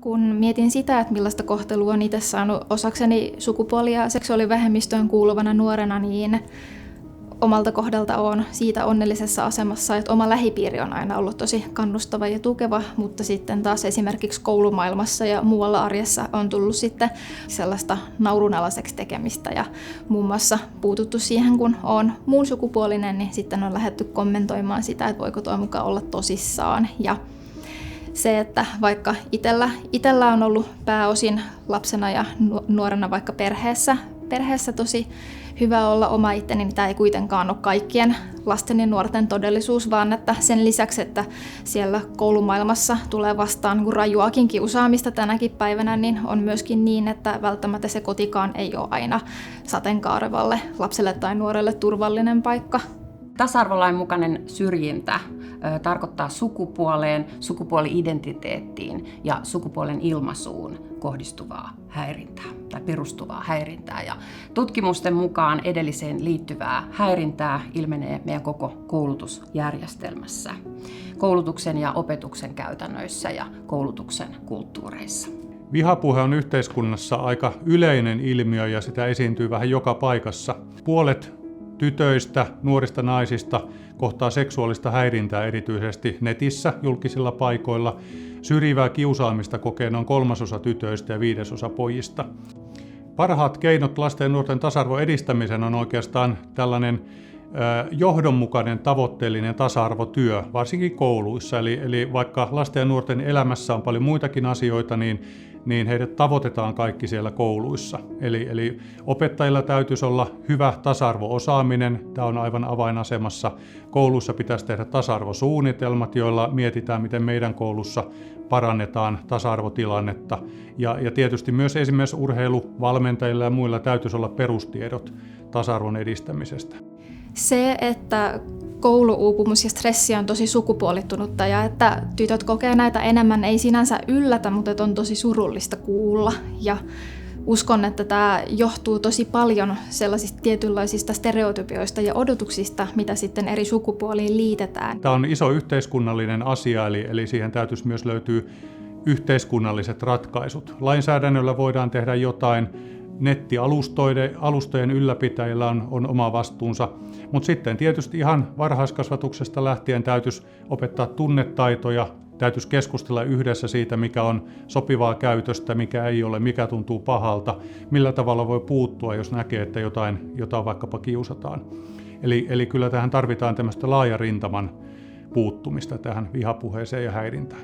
Kun mietin sitä, että millaista kohtelua on itse saanut osakseni sukupuoli- ja seksuaalivähemmistöön kuuluvana nuorena, niin omalta kohdalta olen siitä onnellisessa asemassa, että oma lähipiiri on aina ollut tosi kannustava ja tukeva, mutta sitten taas esimerkiksi koulumaailmassa ja muualla arjessa on tullut sitten sellaista naurunalaiseksi tekemistä ja muun muassa puututtu siihen, kun olen muun sukupuolinen, niin sitten on lähdetty kommentoimaan sitä, että voiko tuo mukaan olla tosissaan. Ja se, että vaikka itsellä on ollut pääosin lapsena ja nuorena vaikka perheessä tosi hyvä olla oma itteni, niin tämä ei kuitenkaan ole kaikkien lasten ja nuorten todellisuus, vaan että sen lisäksi, että siellä koulumaailmassa tulee vastaan rajuakin kiusaamista tänäkin päivänä, niin on myöskin niin, että välttämättä se kotikaan ei ole aina sateenkaarevalle lapselle tai nuorelle turvallinen paikka. Tasa-arvolain mukainen syrjintä tarkoittaa sukupuoleen, sukupuoli-identiteettiin ja sukupuolen ilmaisuun kohdistuvaa häirintää tai perustuvaa häirintää. Ja tutkimusten mukaan edelliseen liittyvää häirintää ilmenee meidän koko koulutusjärjestelmässä, koulutuksen ja opetuksen käytännöissä ja koulutuksen kulttuureissa. Vihapuhe on yhteiskunnassa aika yleinen ilmiö ja sitä esiintyy vähän joka paikassa. Puolet tytöistä, nuorista naisista kohtaa seksuaalista häirintää erityisesti netissä, julkisilla paikoilla. Syrjivää kiusaamista kokee noin 1/3 tytöistä ja 1/5 pojista. Parhaat keinot lasten ja nuorten tasa-arvon edistämiseen on oikeastaan tällainen johdonmukainen tavoitteellinen tasa-arvotyö, varsinkin kouluissa. Eli vaikka lasten ja nuorten elämässä on paljon muitakin asioita, niin heidät tavoitetaan kaikki siellä kouluissa. Eli opettajilla täytyisi olla hyvä tasa-arvo-osaaminen. Tämä on aivan avainasemassa. Kouluissa pitäisi tehdä tasa-arvosuunnitelmat, joilla mietitään, miten meidän koulussa parannetaan tasa-arvotilannetta. Ja tietysti myös esimerkiksi urheiluvalmentajilla ja muilla täytyisi olla perustiedot tasa-arvon edistämisestä. Se, että kouluuupumus ja stressi on tosi sukupuolittunutta ja että tytöt kokee näitä enemmän, ei sinänsä yllätä, mutta on tosi surullista kuulla. Ja uskon, että tämä johtuu tosi paljon sellaisista tietynlaisista stereotypioista ja odotuksista, mitä sitten eri sukupuoliin liitetään. Tämä on iso yhteiskunnallinen asia, eli siihen täytyisi myös löytyä yhteiskunnalliset ratkaisut. Lainsäädännöllä voidaan tehdä jotain. Nettialustojen ylläpitäjillä on oma vastuunsa, mutta sitten tietysti ihan varhaiskasvatuksesta lähtien täytyisi opettaa tunnetaitoja, täytyisi keskustella yhdessä siitä, mikä on sopivaa käytöstä, mikä ei ole, mikä tuntuu pahalta, millä tavalla voi puuttua, jos näkee, että jotain vaikkapa kiusataan. Eli kyllä tähän tarvitaan tämmöistä laajan rintaman puuttumista tähän vihapuheeseen ja häirintään.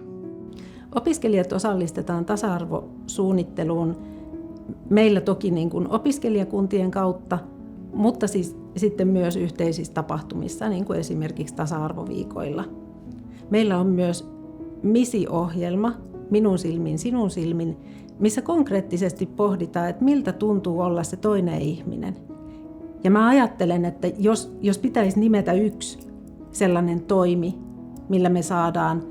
Opiskelijat osallistetaan tasa-arvosuunnitteluun meillä toki niin kuin opiskelijakuntien kautta, mutta siis sitten myös yhteisissä tapahtumissa, niin kuin esimerkiksi tasa-arvoviikoilla. Meillä on myös MISI-ohjelma, Minun silmin, sinun silmin, missä konkreettisesti pohditaan, että miltä tuntuu olla se toinen ihminen. Ja mä ajattelen, että jos pitäisi nimetä yksi sellainen toimi, millä me saadaan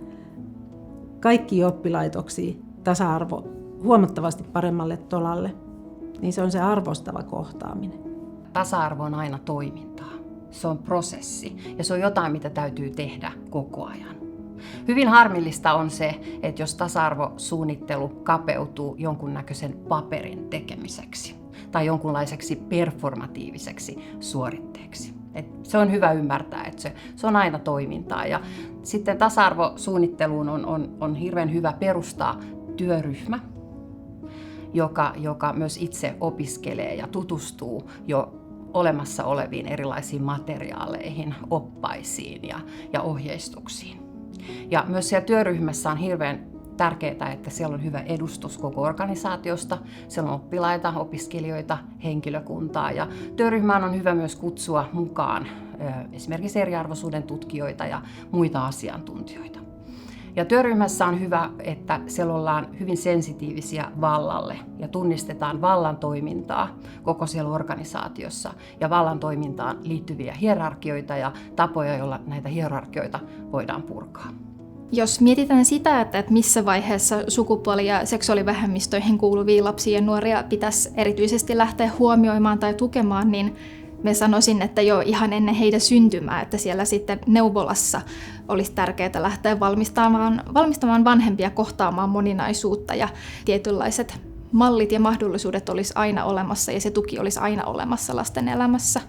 kaikki oppilaitoksia tasa-arvo huomattavasti paremmalle tolalle, niin se on se arvostava kohtaaminen. Tasa-arvo on aina toimintaa. Se on prosessi ja se on jotain, mitä täytyy tehdä koko ajan. Hyvin harmillista on se, että jos tasa-arvosuunnittelu kapeutuu jonkunnäköisen paperin tekemiseksi tai jonkunlaiseksi performatiiviseksi suoritteeksi. Se on hyvä ymmärtää, että se on aina toimintaa. Ja sitten tasa-arvosuunnitteluun on hirveän hyvä perustaa työryhmä, joka myös itse opiskelee ja tutustuu jo olemassa oleviin erilaisiin materiaaleihin, oppaisiin ja ohjeistuksiin. Ja myös siellä työryhmässä on hirveän tärkeää, että siellä on hyvä edustus koko organisaatiosta. Siellä on oppilaita, opiskelijoita, henkilökuntaa ja työryhmään on hyvä myös kutsua mukaan esimerkiksi eriarvoisuuden tutkijoita ja muita asiantuntijoita. Ja työryhmässä on hyvä, että siellä ollaan hyvin sensitiivisiä vallalle ja tunnistetaan vallan toimintaa koko siellä organisaatiossa ja vallan toimintaan liittyviä hierarkioita ja tapoja, joilla näitä hierarkioita voidaan purkaa. Jos mietitään sitä, että missä vaiheessa sukupuoli- ja seksuaalivähemmistöihin kuuluvia lapsia ja nuoria pitäisi erityisesti lähteä huomioimaan tai tukemaan, niin Me sanoisin, että jo ihan ennen heidän syntymää, että siellä sitten neuvolassa olisi tärkeää lähteä valmistamaan vanhempia kohtaamaan moninaisuutta ja tietynlaiset mallit ja mahdollisuudet olisi aina olemassa ja se tuki olisi aina olemassa lasten elämässä.